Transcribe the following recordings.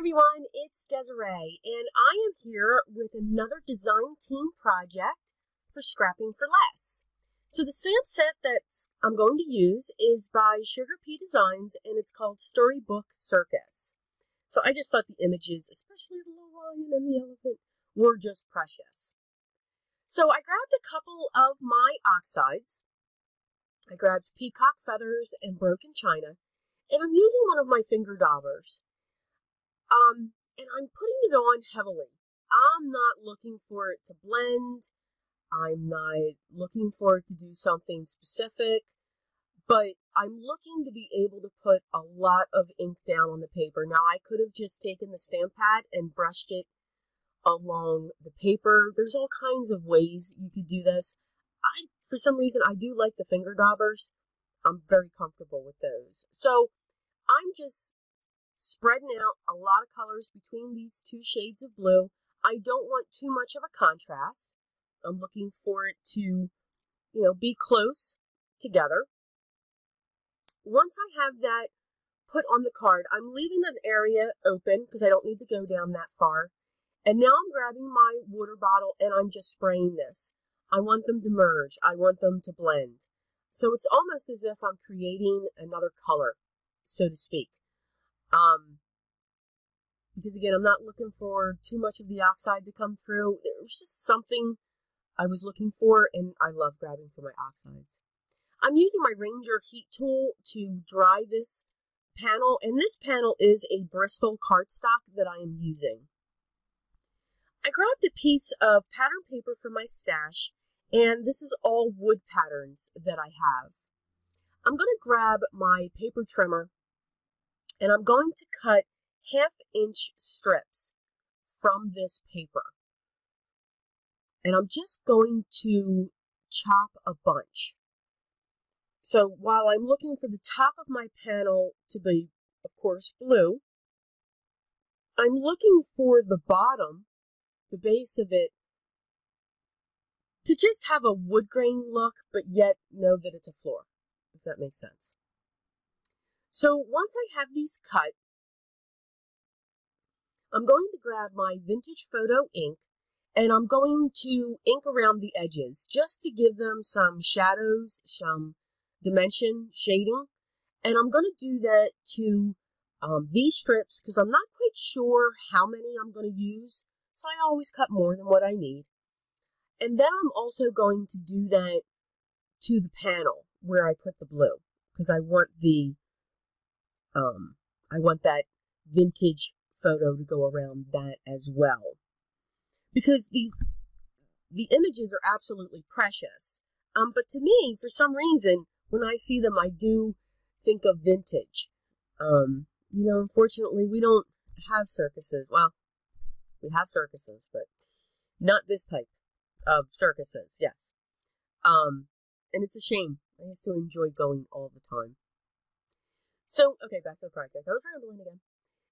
everyone, it's Desiree, and I am here with another design team project for Scrapping for Less. So the stamp set that I'm going to use is by Sugar Pea Designs, and it's called Book Circus. So I just thought the images, especially the little lion and the elephant, were just precious. So I grabbed a couple of my oxides. I grabbed peacock feathers and broken china, and I'm using one of my finger daubers. And I'm putting it on heavily. I'm not looking for it to blend. I'm not looking for it to do something specific, but I'm looking to be able to put a lot of ink down on the paper. Now, I could have just taken the stamp pad and brushed it along the paper. There's all kinds of ways you could do this. For some reason, I do like the finger daubers. I'm very comfortable with those. So I'm just spreading out a lot of colors between these two shades of blue. I don't want too much of a contrast. I'm looking for it to, be close together. Once I have that put on the card, I'm leaving an area open because I don't need to go down that far. And now I'm grabbing my water bottle and I'm just spraying this. I want them to merge. I want them to blend. So it's almost as if I'm creating another color, so to speak. Because again, I'm not looking for too much of the oxide to come through. There was just something I was looking for, and I love grabbing for my oxides. I'm using my Ranger heat tool to dry this panel, and this panel is a Bristol cardstock that I am using. I grabbed a piece of pattern paper from my stash, and this is all wood patterns that I have. I'm going to grab my paper trimmer, and I'm going to cut 1/2-inch strips from this paper. And I'm just going to chop a bunch. So while I'm looking for the top of my panel to be, of course, blue, I'm looking for the bottom, the base of it, to just have a wood grain look, but yet know that it's a floor, if that makes sense. So once I have these cut, I'm going to grab my vintage photo ink and I'm going to ink around the edges just to give them some shadows, some dimension, shading. And I'm going to do that to these strips because I'm not quite sure how many I'm going to use. So I always cut more than what I need. And then I'm also going to do that to the panel where I put the blue because I want that vintage photo to go around that as well. Because the images are absolutely precious. But to me, for some reason, when I see them, I do think of vintage. Unfortunately, we don't have circuses. Well, we have circuses, but not this type of circuses, yes. And it's a shame. I used to enjoy going all the time. So, okay, back to the project. I was rambling again.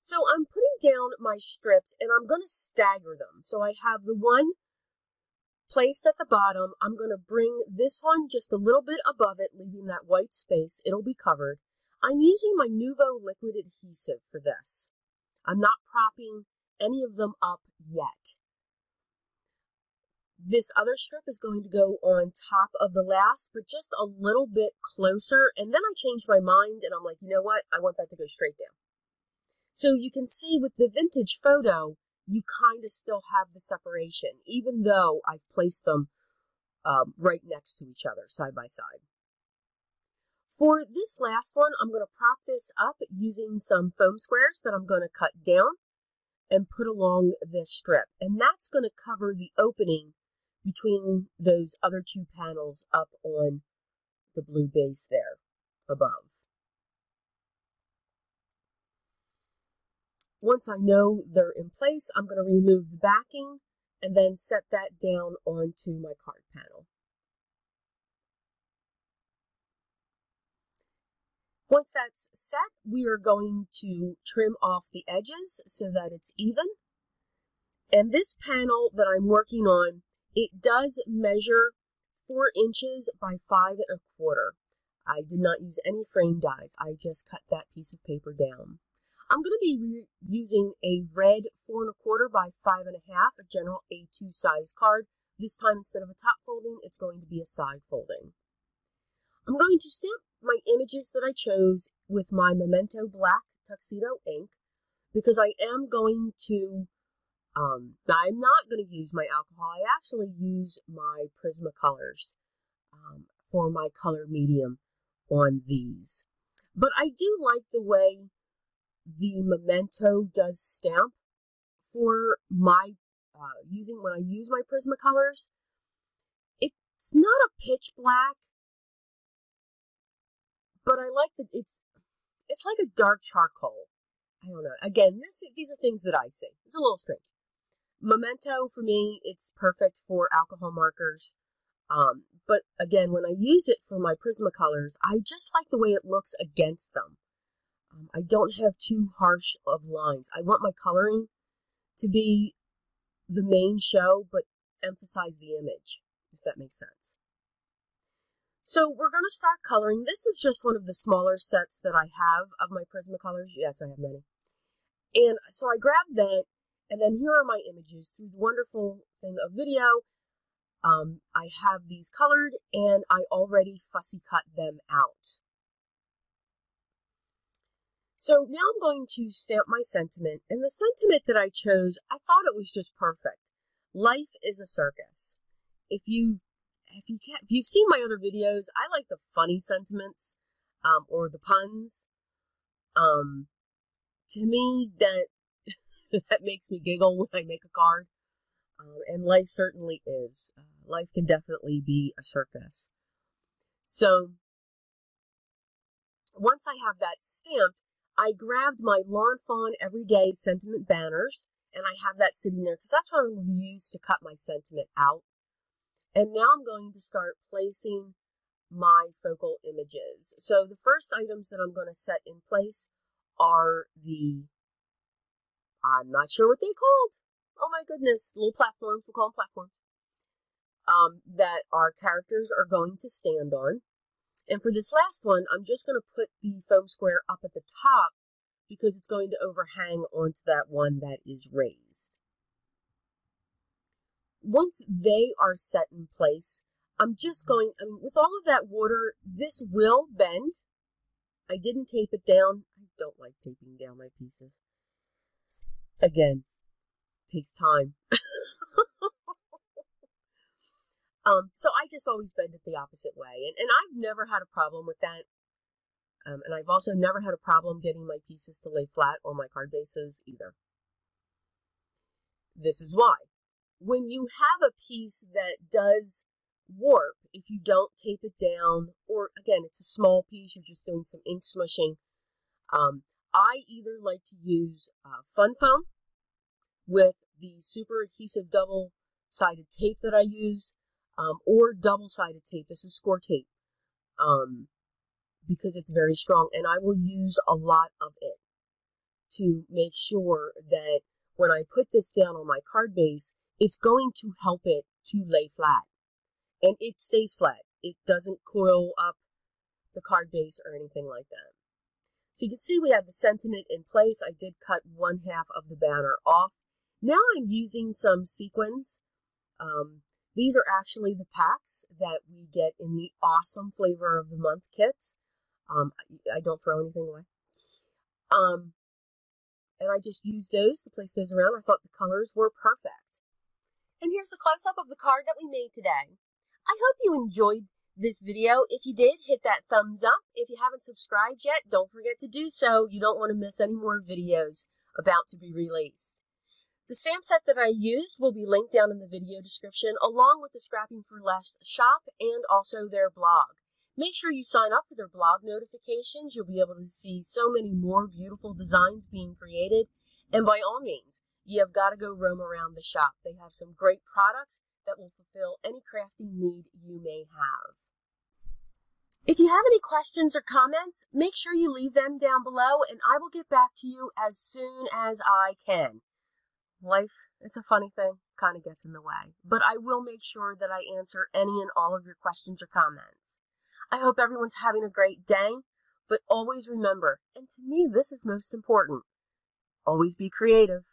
So I'm putting down my strips and I'm going to stagger them. So I have the one placed at the bottom. I'm going to bring this one just a little bit above it, leaving that white space. It'll be covered. I'm using my Nuvo liquid adhesive for this. I'm not propping any of them up yet. This other strip is going to go on top of the last, but just a little bit closer. And then I changed my mind and I'm like, you know what? I want that to go straight down. So you can see with the vintage photo, you kind of still have the separation, even though I've placed them right next to each other, side by side. For this last one, I'm going to prop this up using some foam squares that I'm going to cut down and put along this strip. And that's going to cover the opening between those other two panels up on the blue base there above. Once I know they're in place, I'm going to remove the backing and then set that down onto my card panel. Once that's set, we are going to trim off the edges so that it's even. And this panel that I'm working on, it does measure 4 inches by 5 1/4. I did not use any frame dies. I just cut that piece of paper down. I'm going to be using a red 4 1/4 by 5 1/2, a general A2 size card. This time, instead of a top folding, it's going to be a side folding. I'm going to stamp my images that I chose with my Memento Black Tuxedo ink because I am going to, I'm not going to use my alcohol. I actually use my Prismacolors for my color medium on these. But I do like the way the Memento does stamp for my when I use my Prismacolors. It's not a pitch black, but I like that it's like a dark charcoal. I don't know. Again, these are things that I see. It's a little strange. Memento for me, it's perfect for alcohol markers. But again, when I use it for my Prismacolors, I just like the way it looks against them. I don't have too harsh of lines. I want my coloring to be the main show, but emphasize the image, if that makes sense. So we're going to start coloring. This is just one of the smaller sets that I have of my Prismacolors. Yes, I have many. And so I grabbed that, and then here are my images. Through the wonderful thing of video, I have these colored, and I already fussy cut them out. So now I'm going to stamp my sentiment, and the sentiment that I chose, I thought it was just perfect. Life is a circus. If you've seen my other videos, I like the funny sentiments, or the puns. To me, that makes me giggle when I make a card. And life certainly is. Life can definitely be a circus. So, once I have that stamped, I grabbed my Lawn Fawn Everyday Sentiment banners, and I have that sitting there because that's what I'm going to use to cut my sentiment out. And now I'm going to start placing my focal images. So the first items that I'm going to set in place are I'm not sure what they're called. Oh my goodness, little platforms, we'll call them platforms, that our characters are going to stand on. And for this last one, I'm just going to put the foam square up at the top because it's going to overhang onto that one that is raised. Once they are set in place, I'm just going, with all of that water, this will bend. I didn't tape it down. I don't like taping down my pieces. Again, takes time. So I just always bend it the opposite way. And I've never had a problem with that. And I've also never had a problem getting my pieces to lay flat on my card bases either. This is why. When you have a piece that does warp, if you don't tape it down, or again, it's a small piece, you're just doing some ink smushing, I either like to use Fun Foam with the super adhesive double-sided tape that I use, or double-sided tape. This is score tape, because it's very strong, and I will use a lot of it to make sure that when I put this down on my card base, it's going to help it to lay flat. And it stays flat. It doesn't coil up the card base or anything like that. So you can see we have the sentiment in place. I did cut 1/2 of the banner off. Now I'm using some sequins. These are actually the packs that we get in the awesome Flavor of the Month kits. I don't throw anything away. And I just used those to place those around. I thought the colors were perfect. And here's the close-up of the card that we made today. I hope you enjoyed this video. If you did, hit that thumbs up. If you haven't subscribed yet, don't forget to do so. You don't want to miss any more videos about to be released. The stamp set that I used will be linked down in the video description, along with the Scrapping for Less shop and also their blog. Make sure you sign up for their blog notifications. You'll be able to see so many more beautiful designs being created. And by all means, you have got to go roam around the shop. They have some great products that will fulfill any crafting need you may have. If you have any questions or comments, make sure you leave them down below, and I will get back to you as soon as I can. Life, it's a funny thing, kind of gets in the way, but I will make sure that I answer any and all of your questions or comments. I hope everyone's having a great day, but always remember, and to me this is most important, Always be creative.